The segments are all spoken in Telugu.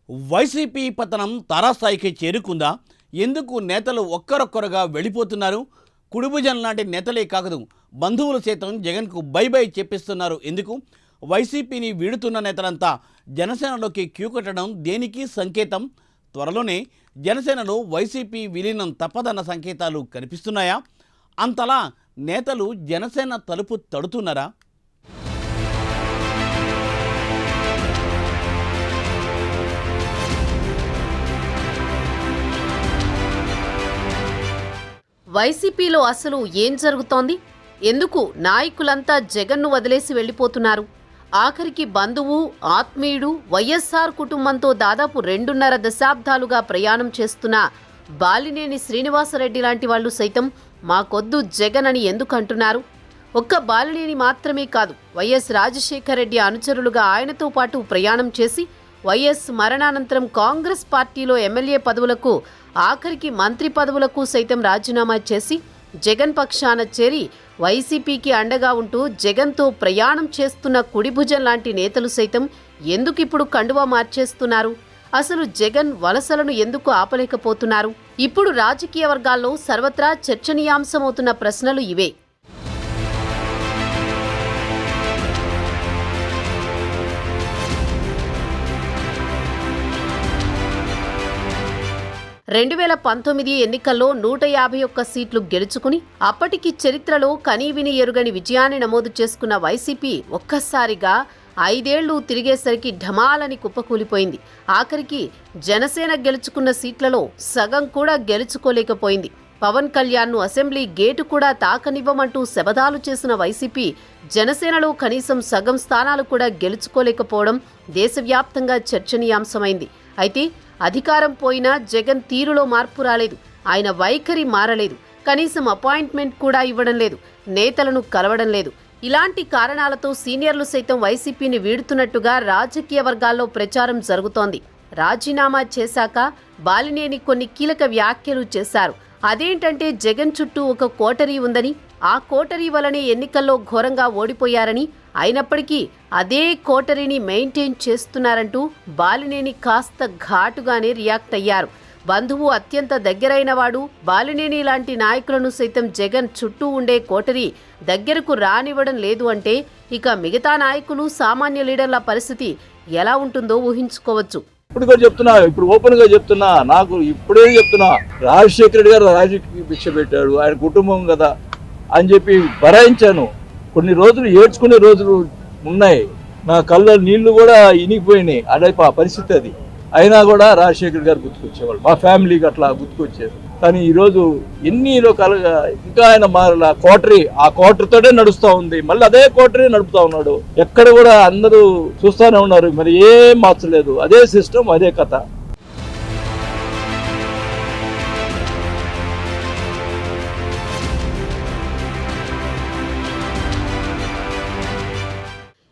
వైసీపీ పతనం తారాస్థాయికి చేరుకుందా? ఎందుకు నేతలు ఒక్కరొక్కరుగా వెళ్ళిపోతున్నారు? కుడిభుజం లాంటి నేతలే కాకదు, బంధువులు సైతం జగన్కు బై బై చెప్పిస్తున్నారు ఎందుకు? వైసీపీని వీడుతున్న నేతలంతా జనసేనలోకి క్యూ కట్టడం దేనికి సంకేతం? త్వరలోనే జనసేనలో వైసీపీ విలీనం తప్పదన్న సంకేతాలు కనిపిస్తున్నాయా? అంతలా నేతలు జనసేన తలుపు తడుతున్నారా? వైసీపీలో అసలు ఏం జరుగుతోంది? ఎందుకు నాయకులంతా జగన్ను వదిలేసి వెళ్ళిపోతున్నారు? ఆఖరికి బంధువు, ఆత్మీయుడు, వైఎస్ఆర్ కుటుంబంతో దాదాపు 2.5 దశాబ్దాలుగా ప్రయాణం చేస్తున్న బాలినేని శ్రీనివాసరెడ్డి లాంటి వాళ్ళు సైతం మాకొద్దు జగన్ అని ఎందుకు అంటున్నారు? ఒక్క బాలినేని మాత్రమే కాదు, వైఎస్ రాజశేఖర రెడ్డి అనుచరులుగా ఆయనతో పాటు ప్రయాణం చేసి వైఎస్ మరణానంతరం కాంగ్రెస్ పార్టీలో ఎమ్మెల్యే పదవులకు, ఆఖరికి మంత్రి పదవులకు సైతం రాజీనామా చేసి జగన్ పక్షాన చేరి వైసీపీకి అండగా ఉంటూ జగన్తో ప్రయాణం చేస్తున్న కుడిభుజం లాంటి నేతలు సైతం ఎందుకిప్పుడు కండువా మార్చేస్తున్నారు? అసలు జగన్ వలసలను ఎందుకు ఆపలేకపోతున్నారు? ఇప్పుడు రాజకీయ వర్గాల్లో సర్వత్రా చర్చనీయాంశమవుతున్న ప్రశ్నలు ఇవే. రెండు 2019 ఎన్నికల్లో 151 సీట్లు గెలుచుకుని అప్పటికి చరిత్రలో కనీవిని ఎరుగని విజయాన్ని నమోదు చేసుకున్న వైసీపీ ఒక్కసారిగా 5 ఏళ్లు తిరిగేసరికి ఢమాలని కుప్పకూలిపోయింది. ఆఖరికి జనసేన గెలుచుకున్న సీట్లలో సగం కూడా గెలుచుకోలేకపోయింది. పవన్ కళ్యాణ్ను అసెంబ్లీ గేటు కూడా తాకనివ్వమంటూ శబదాలు చేసిన వైసీపీ జనసేనలో కనీసం సగం స్థానాలు కూడా గెలుచుకోలేకపోవడం దేశవ్యాప్తంగా చర్చనీయాంశమైంది. అయితే అధికారం పోయినా జగన్ తీరులో మార్పు రాలేదు, ఆయన వైఖరి మారలేదు, కనీసం అపాయింట్మెంట్ కూడా ఇవ్వడం లేదు, నేతలను కలవడం లేదు. ఇలాంటి కారణాలతో సీనియర్లు సైతం వైసీపీని వీడుతున్నట్టుగా రాజకీయ వర్గాల్లో ప్రచారం జరుగుతోంది. రాజీనామా చేశాక బాలినేని కొన్ని కీలక వ్యాఖ్యలు చేశారు. అదేంటంటే జగన్ చుట్టూ ఒక కోటరీ ఉందని, ఆ కోటరీ వలనే ఎన్నికల్లో ఘోరంగా ఓడిపోయారని, అయినప్పటికీ అదే కోటరీని మెయింటైన్ చేస్తున్నారంటూ బాలినేని కాస్త ఘాటుగానే రియాక్ట్ అయ్యారు. బంధువు, అత్యంత దగ్గరైన వాడు బాలినేని లాంటి నాయకులను సైతం జగన్ చుట్టూ ఉండే కోటరీ దగ్గరకు రానివ్వడం లేదు అంటే ఇక మిగతా నాయకులు, సామాన్య లీడర్ల పరిస్థితి ఎలా ఉంటుందో ఊహించుకోవచ్చు. ఇప్పుడు ఓపెన్ గా చెప్తున్నా, నాకు ఇప్పుడే చెప్తున్నా, రాజశేఖర రెడ్డి గారు రాజకీయ భిక్ష పెట్టాడు, ఆయన కుటుంబం కదా అని చెప్పి భరాయించాను. కొన్ని రోజులు ఏడ్చుకునే రోజులు ఉన్నాయి, నా కళ్ళ నీళ్లు కూడా ఇనిగిపోయినాయి. అదే పరిస్థితి అది. అయినా కూడా రాజశేఖర్ గారు గుర్తుకొచ్చేవాళ్ళు, మా ఫ్యామిలీకి అట్లా గుర్తుకొచ్చేది. కానీ ఈరోజు ఎన్ని రకాలుగా ఇంకా ఆయన మారల కోటరీ, ఆ కోటరీతోనే నడుస్తూ ఉంది, మళ్ళీ అదే కోటరీ నడుపుతా ఉన్నాడు. ఎక్కడ కూడా అందరూ చూస్తూనే ఉన్నారు, మరి ఏం మార్చలేదు, అదే సిస్టమ్, అదే కథ.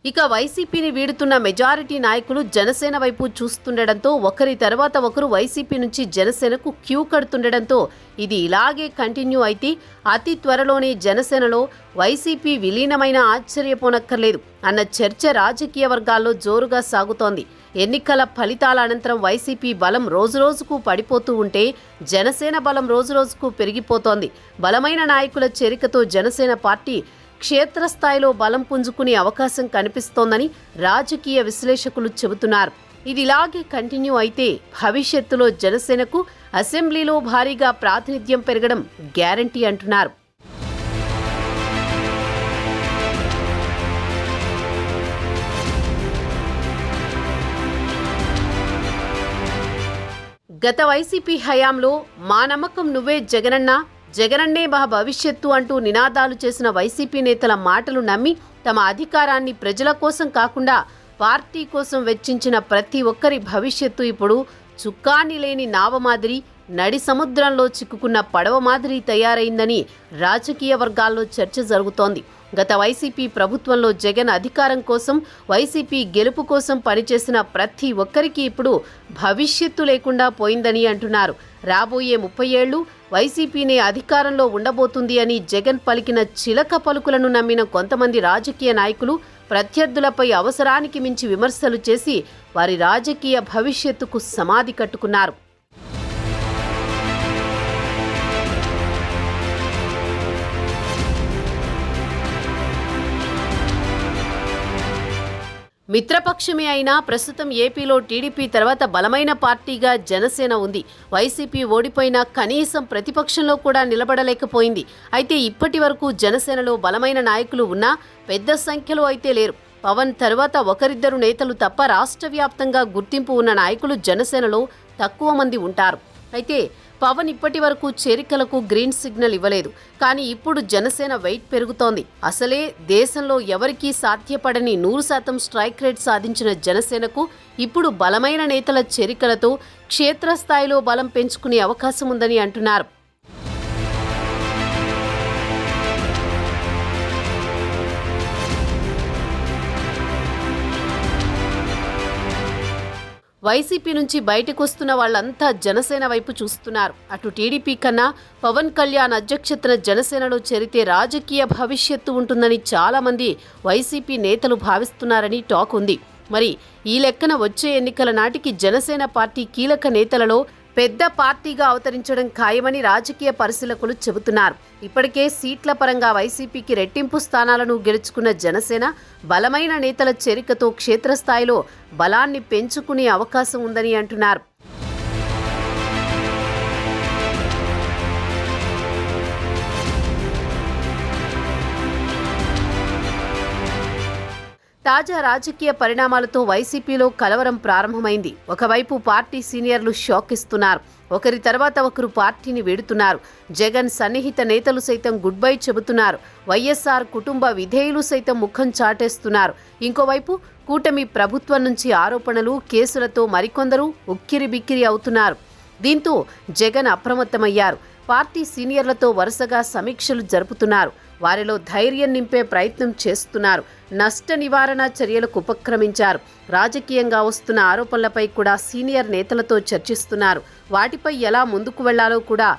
ఇక వైసీపీని వీడుతున్న మెజారిటీ నాయకులు జనసేన వైపు చూస్తుండడంతో ఒకరి తర్వాత ఒకరు వైసీపీ నుంచి జనసేనకు క్యూ కడుతుండడంతో ఇది ఇలాగే కంటిన్యూ అయితే అతి త్వరలోనే జనసేనలో వైసీపీ విలీనమైన ఆశ్చర్యపోనక్కర్లేదు అన్న చర్చ రాజకీయ వర్గాల్లో జోరుగా సాగుతోంది. ఎన్నికల ఫలితాల అనంతరం వైసీపీ బలం రోజురోజుకు పడిపోతూ ఉంటే జనసేన బలం రోజురోజుకు పెరిగిపోతోంది. బలమైన నాయకుల చేరికతో జనసేన పార్టీ క్షేత్రస్థాయిలో బలం పుంజుకునే అవకాశం కనిపిస్తోందని రాజకీయ విశ్లేషకులు చెబుతున్నారు. ఇది ఇలాగే కంటిన్యూ అయితే భవిష్యత్తులో జనసేనకు అసెంబ్లీలో భారీగా ప్రాతినిధ్యం పెరగడం గ్యారంటీ అంటున్నారు. గత వైసీపీ హయాంలో మా నమ్మకం నువ్వే జగనన్నా, జగనన్నే మా భవిష్యత్తు అంటూ నినాదాలు చేసిన వైసీపీ నేతల మాటలు నమ్మి తమ అధికారాన్ని ప్రజల కోసం కాకుండా పార్టీ కోసం వెచ్చించిన ప్రతి ఒక్కరి భవిష్యత్తు ఇప్పుడు చుక్కాని లేని నావ మాదిరి, నడి సముద్రంలో చిక్కుకున్న పడవ మాదిరి తయారైందని రాజకీయ వర్గాల్లో చర్చ జరుగుతోంది. గత వైసీపీ ప్రభుత్వంలో జగన్ అధికారం కోసం, వైసీపీ గెలుపు కోసం పనిచేసిన ప్రతి ఒక్కరికి ఇప్పుడు భవిష్యత్తు లేకుండా పోయిందని అంటున్నారు. రాబోయే 30 ఏళ్లు వైసీపీనే అధికారంలో ఉండబోతుంది అని జగన్ పలికిన చిలక పలుకులను నమ్మిన కొంతమంది రాజకీయ నాయకులు ప్రత్యర్థులపై అవసరానికి మించి విమర్శలు చేసి వారి రాజకీయ భవిష్యత్తుకు సమాధి కట్టుకున్నారు. మిత్రపక్షమే అయినా ప్రస్తుతం ఏపీలో టీడీపీ తర్వాత బలమైన పార్టీగా జనసేన ఉంది. వైసీపీ ఓడిపోయినా కనీసం ప్రతిపక్షంలో కూడా నిలబడలేకపోయింది. అయితే ఇప్పటి వరకు జనసేనలో బలమైన నాయకులు ఉన్నా పెద్ద సంఖ్యలో అయితే లేరు. పవన్ తర్వాత ఒకరిద్దరు నేతలు తప్ప రాష్ట్ర వ్యాప్తంగా గుర్తింపు ఉన్న నాయకులు జనసేనలో తక్కువ మంది ఉంటారు. అయితే పవన్ ఇప్పటి వరకు చేరికలకు గ్రీన్ సిగ్నల్ ఇవ్వలేదు. కానీ ఇప్పుడు జనసేన వెయిట్ పెరుగుతోంది. అసలే దేశంలో ఎవరికీ సాధ్యపడని 100% స్ట్రైక్ రేట్ సాధించిన జనసేనకు ఇప్పుడు బలమైన నేతల చేరికలతో క్షేత్రస్థాయిలో బలం పెంచుకునే అవకాశం ఉందని అంటున్నారు. వైసీపీ నుంచి బయటకొస్తున్న వాళ్ళంతా జనసేన వైపు చూస్తున్నారు. అటు టీడీపీ కన్నా పవన్ కళ్యాణ్ అధ్యక్షతన జనసేనలో చేరితే రాజకీయ భవిష్యత్తు ఉంటుందని చాలామంది వైసీపీ నేతలు భావిస్తున్నారని టాక్ ఉంది. మరి ఈ లెక్కన వచ్చే ఎన్నికల నాటికి జనసేన పార్టీ కీలక నేతలలో పెద్ద పార్టీగా అవతరించడం ఖాయమని రాజకీయ పరిశీలకులు చెబుతున్నారు. ఇప్పటికే సీట్ల పరంగా వైసీపీకి రెట్టింపు స్థానాలను గెలుచుకున్న జనసేన బలమైన నేతల చేరికతో క్షేత్రస్థాయిలో బలాన్ని పెంచుకునే అవకాశం ఉందని అంటున్నారు. తాజా రాజకీయ పరిణామాలతో వైసీపీలో కలవరం ప్రారంభమైంది. ఒకవైపు పార్టీ సీనియర్లు షాక్ ఇస్తున్నారు. ఒకరి తర్వాత ఒకరు పార్టీని వీడుతున్నారు. జగన్ సన్నిహిత నేతలు సైతం గుడ్ బై చెబుతున్నారు. వైఎస్ఆర్ కుటుంబ విధేయులు సైతం ముఖం చాటేస్తున్నారు. ఇంకోవైపు కూటమి ప్రభుత్వం నుంచి ఆరోపణలు, కేసులతో మరికొందరు ఉక్కిరిబిక్కిరి అవుతున్నారు. దీంతో జగన్ అప్రమత్తమయ్యారు. పార్టీ సీనియర్లతో వరుసగా సమీక్షలు జరుపుతున్నారు. వారిలో ధైర్యం నింపే ప్రయత్నం చేస్తున్నారు. నష్ట నివారణ చర్యలకు ఉపక్రమించారు. రాజకీయంగా వస్తున్న ఆరోపణలపై కూడా సీనియర్ నేతలతో చర్చిస్తున్నారు. వాటిపై ఎలా ముందుకు వెళ్లాలో కూడా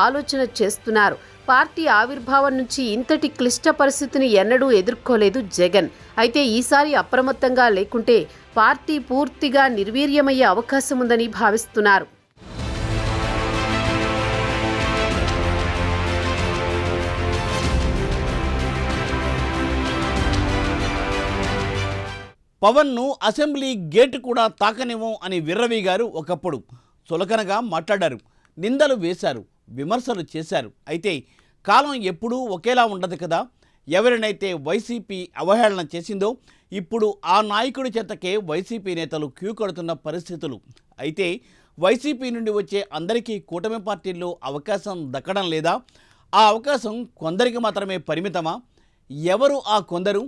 ఆలోచన చేస్తున్నారు. పార్టీ ఆవిర్భావం నుంచి ఇంతటి క్లిష్ట పరిస్థితిని ఎన్నడూ ఎదుర్కోలేదు జగన్. అయితే ఈసారి అప్రమత్తంగా లేకుంటే పార్టీ పూర్తిగా నిర్వీర్యమయ్యే అవకాశం ఉందని భావిస్తున్నారు. పవన్ను అసెంబ్లీ గేటు కూడా తాకనివ్వం అని విర్రవీగారు. ఒకప్పుడు చులకనగా మాట్లాడారు, నిందలు వేశారు, విమర్శలు చేశారు. అయితే కాలం ఎప్పుడూ ఒకేలా ఉండదు కదా. ఎవరినైతే వైసీపీ అవహేళన చేసిందో ఇప్పుడు ఆ నాయకుడి చెంతకే వైసీపీ నేతలు క్యూ కడుతున్న పరిస్థితులు. అయితే వైసీపీ నుండి వచ్చే అందరికీ కూటమి పార్టీల్లో అవకాశం దక్కడం లేదా? ఆ అవకాశం కొందరికి మాత్రమే పరిమితమా? ఎవరు ఆ కొందరు?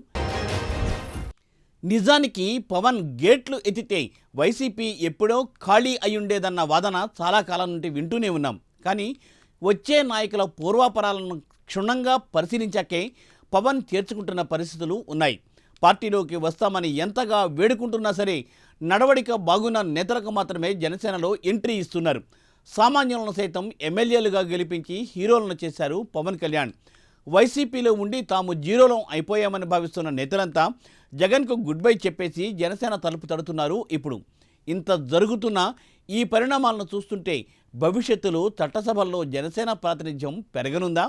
నిజానికి పవన్ గేట్లు ఎత్తితే వైసీపీ ఎప్పుడో ఖాళీ అయ్యుండేదన్న వాదన చాలా కాలం నుండి వింటూనే ఉన్నాం. కానీ వచ్చే నాయకుల పూర్వాపరాలను క్షుణ్ణంగా పరిశీలించాకే పవన్ చేర్చుకుంటున్న పరిస్థితులు ఉన్నాయి. పార్టీలోకి వస్తామని ఎంతగా వేడుకుంటున్నా సరే నడవడిక బాగున్న నేతలకు మాత్రమే జనసేనలో ఎంట్రీ ఇస్తున్నారు. సామాన్యులను సైతం ఎమ్మెల్యేలుగా గెలిపించి హీరోలను చేశారు పవన్ కళ్యాణ్. వైసీపీలో ఉండి తాము జీరోలో అయిపోయామని భావిస్తున్న నేతలంతా జగన్కు గుడ్ బై చెప్పేసి జనసేన తలుపు తడుతున్నారు. ఇప్పుడు ఇంత జరుగుతున్న ఈ పరిణామాలను చూస్తుంటే భవిష్యత్తులో చట్టసభల్లో జనసేన ప్రాతినిధ్యం పెరగనుందా?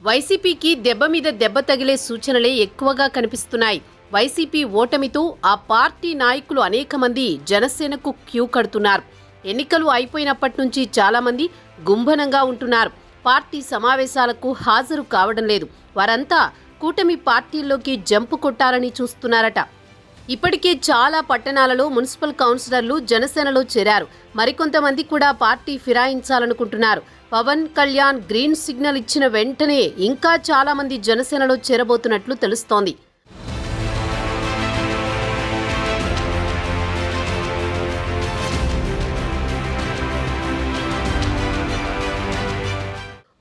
వైసీపీకి దెబ్బ మీద దెబ్బ తగిలే సూచనలే ఎక్కువగా కనిపిస్తున్నాయి. వైసీపీ ఓటమితో ఆ పార్టీ నాయకులు అనేక మంది జనసేనకు క్యూ కడుతున్నారు. ఎన్నికలు అయిపోయినప్పటి నుంచి చాలామంది గుంభనంగా ఉంటున్నారు. పార్టీ సమావేశాలకు హాజరు కావడం లేదు. వారంతా కూటమి పార్టీల్లోకి జంపు కొట్టాలని చూస్తున్నారట. ఇప్పటికే చాలా పట్టణాలలో మున్సిపల్ కౌన్సిలర్లు జనసేనలో చేరారు. మరికొంతమంది కూడా పార్టీ ఫిరాయించాలనుకుంటున్నారు. పవన్ కళ్యాణ్ గ్రీన్ సిగ్నల్ ఇచ్చిన వెంటనే ఇంకా చాలామంది జనసేనలో చేరబోతున్నట్లు తెలుస్తోంది.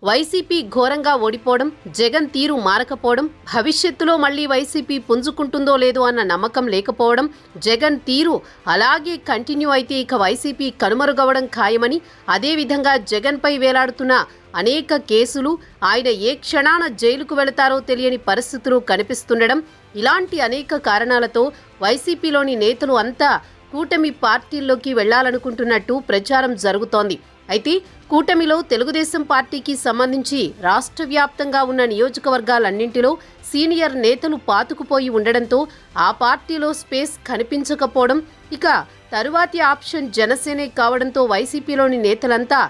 వైసీపీ ఘోరంగా ఓడిపోవడం, జగన్ తీరు మారకపోవడం, భవిష్యత్తులో మళ్లీ వైసీపీ పుంజుకుంటుందో లేదో అన్న నమ్మకం లేకపోవడం, జగన్ తీరు అలాగే కంటిన్యూ అయితే ఇక వైసీపీ కనుమరుగవడం ఖాయమని, అదేవిధంగా జగన్పై వేలాడుతున్న అనేక కేసులు, ఆయన ఏ క్షణాన జైలుకు వెళతారో తెలియని పరిస్థితులు కనిపిస్తుండడం, ఇలాంటి అనేక కారణాలతో వైసీపీలోని నేతలు అంతా కూటమి పార్టీల్లోకి వెళ్లాలనుకుంటున్నట్టు ప్రచారం జరుగుతోంది. అయితే కూటమిలో తెలుగుదేశం పార్టీకి సంబంధించి రాష్ట్ర వ్యాప్తంగా ఉన్న నియోజకవర్గాలన్నింటిలో సీనియర్ నేతలు పాతుకుపోయి ఉండడంతో ఆ పార్టీలో స్పేస్ కనిపించకపోవడం, ఇక తరువాతి ఆప్షన్ జనసేనే కావడంతో వైసీపీలోని నేతలంతా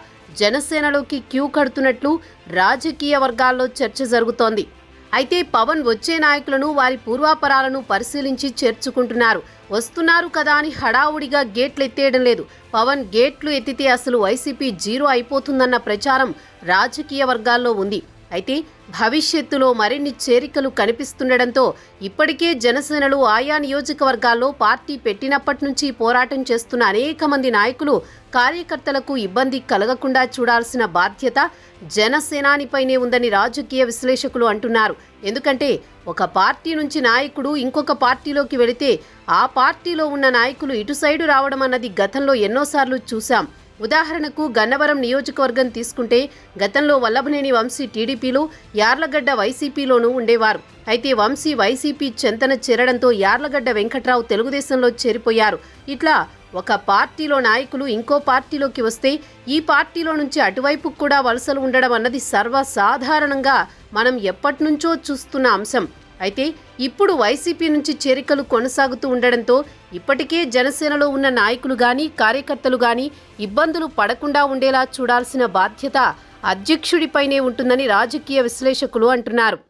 జనసేనలోకి క్యూ కడుతున్నట్లు రాజకీయ వర్గాల్లో చర్చ జరుగుతోంది. అయితే పవన్ వచ్చే నాయకులను వారి పూర్వాపరాలను పరిశీలించి చేర్చుకుంటున్నారు. వస్తున్నారు కదా అని హడావుడిగా గేట్లు ఎత్తేయడం లేదు. పవన్ గేట్లు ఎత్తితే అసలు వైసీపీ జీరో అయిపోతుందన్న ప్రచారం రాజకీయ వర్గాల్లో ఉంది. అయితే భవిష్యత్తులో మరిన్ని చేరికలు కనిపిస్తుండడంతో ఇప్పటికే జనసేనలు ఆయా నియోజకవర్గాల్లో పార్టీ పెట్టినప్పటి నుంచి పోరాటం చేస్తున్న అనేక మంది నాయకులు, కార్యకర్తలకు ఇబ్బంది కలగకుండా చూడాల్సిన బాధ్యత జనసేనానిపైనే ఉందని రాజకీయ విశ్లేషకులు అంటున్నారు. ఎందుకంటే ఒక పార్టీ నుంచి నాయకుడు ఇంకొక పార్టీలోకి వెళితే ఆ పార్టీలో ఉన్న నాయకులు ఇటు సైడు రావడం అన్నది గతంలో ఎన్నోసార్లు చూశాం. ఉదాహరణకు గన్నవరం నియోజకవర్గం తీసుకుంటే గతంలో వల్లభనేని వంశీ టీడీపీలో, యార్లగడ్డ వైసీపీలోనూ ఉండేవారు. అయితే వంశీ వైసీపీ చెంతన చేరడంతో యార్లగడ్డ వెంకట్రావు తెలుగుదేశంలో చేరిపోయారు. ఇట్లా ఒక పార్టీలో నాయకులు ఇంకో పార్టీలోకి వస్తే ఈ పార్టీలో నుంచి అటువైపు కూడా వలసలు ఉండడం అన్నది సర్వసాధారణంగా మనం ఎప్పటినుంచో చూస్తున్న అంశం. అయితే ఇప్పుడు వైసీపీ నుంచి చేరికలు కొనసాగుతూ ఉండడంతో ఇప్పటికే జనసేనలో ఉన్న నాయకులు గాని, కార్యకర్తలు గాని ఇబ్బందులు పడకుండా ఉండేలా చూడాల్సిన బాధ్యత అధ్యక్షుడిపైనే ఉంటుందని రాజకీయ విశ్లేషకులు అంటున్నారు.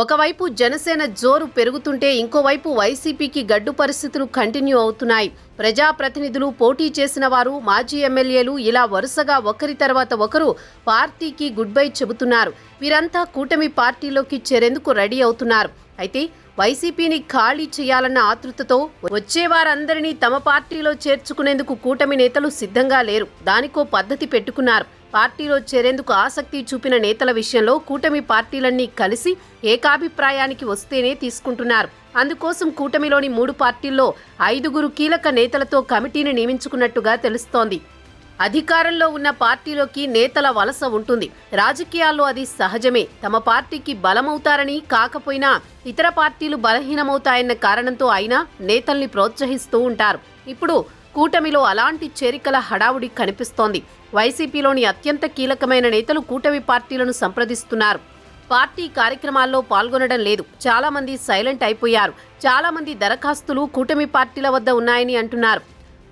ఒకవైపు జనసేన జోరు పెరుగుతుంటే ఇంకోవైపు వైసీపీకి గడ్డు పరిస్థితులు కంటిన్యూ అవుతున్నాయి. ప్రజాప్రతినిధులు, పోటీ చేసిన వారు, మాజీ ఎమ్మెల్యేలు ఇలా వరుసగా ఒకరి తర్వాత ఒకరు పార్టీకి గుడ్ బై చెబుతున్నారు. వీరంతా కూటమి పార్టీలోకి చేరేందుకు రెడీ అవుతున్నారు. అయితే వైసీపీని ఖాళీ చేయాలన్న ఆతృతతో వచ్చే వారందరినీ తమ పార్టీలో చేర్చుకునేందుకు కూటమి నేతలు సిద్ధంగా లేరు. దానికో పద్ధతి పెట్టుకున్నారు. పార్టీలో చేరేందుకు ఆసక్తి చూపిన నేతల విషయంలో కూటమి పార్టీలన్నీ కలిసి ఏకాభిప్రాయానికి వస్తేనే తీసుకుంటున్నారు. అందుకోసం కూటమిలోని 3 పార్టీల్లో 5 కీలక నేతలతో కమిటీని నియమించుకున్నట్టుగా తెలుస్తోంది. అధికారంలో ఉన్న పార్టీలోకి నేతల వలస ఉంటుంది. రాజకీయాల్లో అది సహజమే. తమ పార్టీకి బలమవుతారని కాకపోయినా ఇతర పార్టీలు బలహీనమవుతాయన్న కారణంతో అయినా నేతల్ని ప్రోత్సహిస్తూ ఉంటారు. ఇప్పుడు కూటమిలో అలాంటి చేరికల హడావుడి కనిపిస్తోంది. వైసీపీలోని అత్యంత కీలకమైన నేతలు కూటమి పార్టీలను సంప్రదిస్తున్నారు. పార్టీ కార్యక్రమాల్లో పాల్గొనడం లేదు. చాలా మంది సైలెంట్ అయిపోయారు. చాలా మంది దరఖాస్తులు కూటమి పార్టీల వద్ద ఉన్నాయని అంటున్నారు.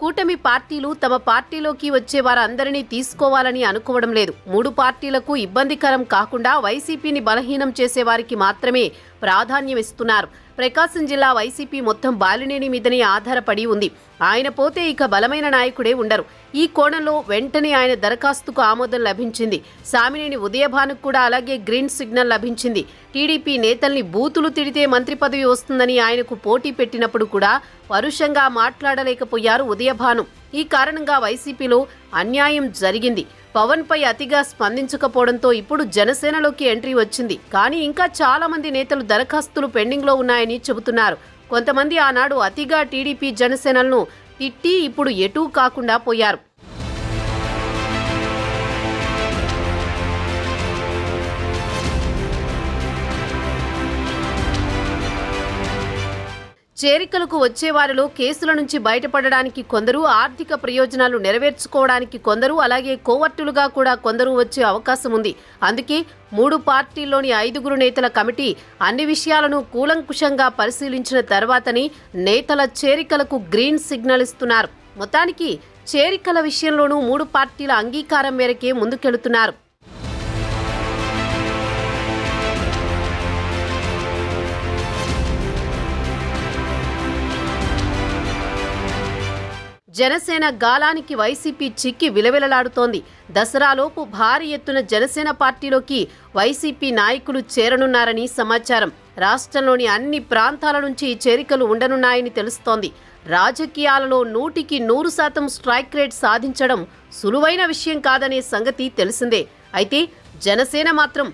కూటమి పార్టీలు తమ పార్టీలోకి వచ్చే వారందరినీ తీసుకోవాలని అనుకోవడం లేదు. 3 పార్టీలకు ఇబ్బందికరం కాకుండా వైసీపీని బలహీనం చేసే వారికి మాత్రమే ప్రాధాన్యం ఇస్తున్నారు. ప్రకాశం జిల్లా వైసీపీ మొత్తం బాలినేని మీదనే ఆధారపడి ఉంది. ఆయన పోతే ఇక బలమైన నాయకుడే ఉండరు. ఈ కోణంలో వెంటనే ఆయన దరఖాస్తుకు ఆమోదం లభించింది. సామినేని ఉదయభానుకు కూడా అలాగే గ్రీన్ సిగ్నల్ లభించింది. టీడీపీ నేతల్ని బూతులు తిడితే మంత్రి పదవి వస్తుందని ఆయనకు పోటీ పెట్టినప్పుడు కూడా పరుషంగా మాట్లాడలేకపోయారు ఉదయభాను. ఈ కారణంగా వైసీపీలో అన్యాయం జరిగింది. పవన్ పై అతిగా స్పందించకపోవడంతో ఇప్పుడు జనసేనలోకి ఎంట్రీ వచ్చింది. కానీ ఇంకా చాలా మంది నేతలు దరఖాస్తులు పెండింగ్లో ఉన్నాయని చెబుతున్నారు. కొంతమంది ఆనాడు అతిగా టీడీపీ జనసేనలను తిట్టి ఇప్పుడు ఎటూ కాకుండా పోయారు. చేరికలకు వచ్చేవారిలో కేసుల నుంచి బయటపడడానికి కొందరు, ఆర్థిక ప్రయోజనాలు నెరవేర్చుకోవడానికి కొందరు, అలాగే కోవర్టులుగా కూడా కొందరు వచ్చే అవకాశం ఉంది. అందుకే 3 పార్టీల్లోని 5 నేతల కమిటీ అన్ని విషయాలను కూలంకుషంగా పరిశీలించిన తర్వాతనే నేతల చేరికలకు గ్రీన్ సిగ్నల్ ఇస్తున్నారు. మొత్తానికి చేరికల విషయంలోనూ 3 పార్టీల అంగీకారం మేరకే ముందుకెళుతున్నారు. జనసేన గాలానికి వైసీపీ చిక్కి విలవిలలాడుతోంది. దసరాలోపు భారీ ఎత్తున జనసేన పార్టీలోకి వైసీపీ నాయకులు చేరనున్నారని సమాచారం. రాష్ట్రంలోని అన్ని ప్రాంతాల నుంచి చేరికలు ఉండనున్నాయని తెలుస్తోంది. రాజకీయాలలో 100% స్ట్రైక్ రేట్ సాధించడం సులువైన విషయం కాదనే సంగతి తెలిసిందే. అయితే జనసేన మాత్రం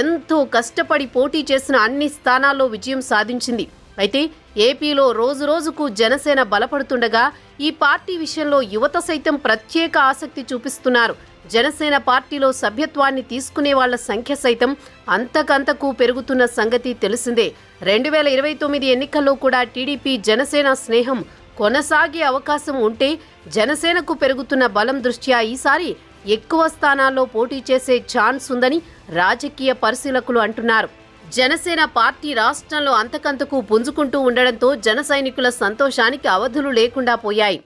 ఎంతో కష్టపడి పోటీ చేసిన అన్ని స్థానాల్లో విజయం సాధించింది. అయితే ఏపీలో రోజురోజుకు జనసేన బలపడుతుండగా ఈ పార్టీ విషయంలో యువత సైతం ప్రత్యేక ఆసక్తి చూపిస్తున్నారు. జనసేన పార్టీలో సభ్యత్వాన్ని తీసుకునే వాళ్ల సంఖ్య సైతం అంతకంతకు పెరుగుతున్న సంగతి తెలిసిందే. 2029 ఎన్నికల్లో కూడా టీడీపీ జనసేన స్నేహం కొనసాగే అవకాశం ఉంటే జనసేనకు పెరుగుతున్న బలం దృష్ట్యా ఈసారి ఎక్కువ స్థానాల్లో పోటీ చేసే ఛాన్స్ ఉందని రాజకీయ పరిశీలకులు అంటున్నారు. జనసేన పార్టీ రాష్ట్రంలో అంతకంతకు పుంజుకుంటూ ఉండడంతో జన సైనికుల సంతోషానికి అవధులు లేకుండా పోయాయి.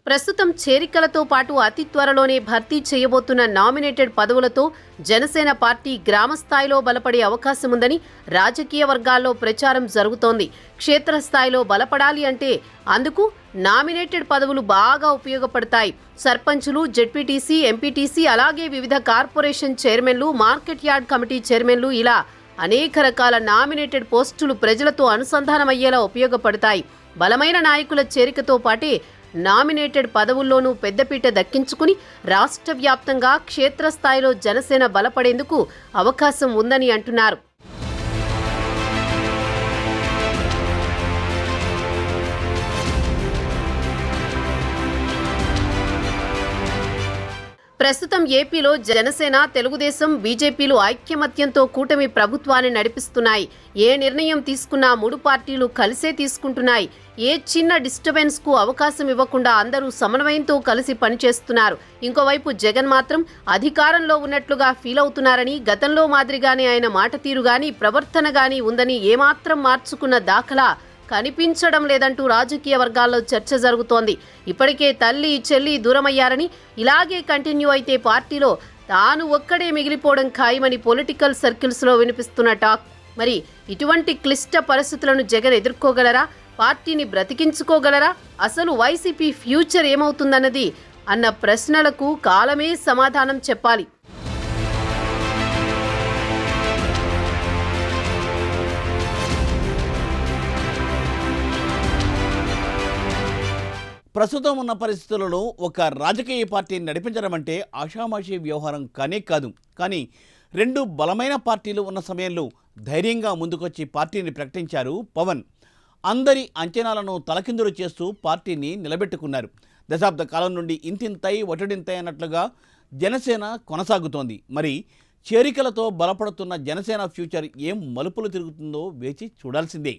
ప్రస్తుతం చేరికలతో పాటు అతి త్వరలోనే భర్తీ చేయబోతున్న నామినేటెడ్ పదవులతో జనసేన పార్టీ గ్రామస్థాయిలో బలపడే అవకాశం ఉందని రాజకీయ వర్గాల్లో ప్రచారం జరుగుతోంది. క్షేత్రస్థాయిలో బలపడాలి అంటే అందుకు నామినేటెడ్ పదవులు బాగా ఉపయోగపడతాయి. సర్పంచులు, జెడ్పీటీసీ, ఎంపీటీసీ, అలాగే వివిధ కార్పొరేషన్ చైర్మన్లు, మార్కెట్ యార్డ్ కమిటీ చైర్మన్లు ఇలా అనేక రకాల నామినేటెడ్ పోస్టులు ప్రజలతో అనుసంధానమయ్యేలా ఉపయోగపడతాయి. బలమైన నాయకుల చేరికతో పాటే నామినేటెడ్ పదవుల్లోనూ పెద్దపీట దక్కించుకుని రాష్ట్ర వ్యాప్తంగా క్షేత్రస్థాయిలో జనసేన బలపడేందుకు అవకాశం ఉందని అంటున్నారు. ప్రస్తుతం ఏపీలో జనసేన, తెలుగుదేశం, బీజేపీలు ఐక్యమత్యంతో కూటమి ప్రభుత్వాన్ని నడిపిస్తున్నాయి. ఏ నిర్ణయం తీసుకున్నా 3 పార్టీలు కలిసే తీసుకుంటున్నాయి. ఏ చిన్న డిస్టర్బెన్స్ కు అవకాశం ఇవ్వకుండా అందరూ సమన్వయంతో కలిసి పనిచేస్తున్నారు. ఇంకోవైపు జగన్ మాత్రం అధికారంలో ఉన్నట్లుగా ఫీల్ అవుతున్నారని, గతంలో మాదిరిగానే ఆయన మాట తీరు గాని, ప్రవర్తన గాని ఉందని ఏమాత్రం మార్చుకున్న దాఖలా కనిపించడం లేదంటూ రాజకీయ వర్గాల్లో చర్చ జరుగుతోంది. ఇప్పటికే తల్లి, చెల్లి దూరమయ్యారని, ఇలాగే కంటిన్యూ అయితే పార్టీలో తాను ఒక్కడే మిగిలిపోవడం ఖాయమని పొలిటికల్ సర్కిల్స్లో వినిపిస్తున్న టాక్. మరి ఇటువంటి క్లిష్ట పరిస్థితులను జగన్ ఎదుర్కోగలరా? పార్టీని బ్రతికించుకోగలరా? అసలు వైసీపీ ఫ్యూచర్ ఏమవుతుందన్నది అన్న ప్రశ్నలకు కాలమే సమాధానం చెప్పాలి. ప్రస్తుతం ఉన్న పరిస్థితులలో ఒక రాజకీయ పార్టీని నడిపించడం అంటే ఆషామాషీ వ్యవహారం కానే కాదు. కానీ 2 బలమైన పార్టీలు ఉన్న సమయంలో ధైర్యంగా ముందుకొచ్చి పార్టీని ప్రకటించారు పవన్. అందరి అంచనాలను తలకిందులు చేస్తూ పార్టీని నిలబెట్టుకున్నారు. దశాబ్ద కాలం నుండి ఇంతింతై ఒటడింతై అన్నట్లుగా జనసేన కొనసాగుతోంది. మరి చేరికలతో బలపడుతున్న జనసేన ఫ్యూచర్ ఏం మలుపులు తిరుగుతుందో వేచి చూడాల్సిందే.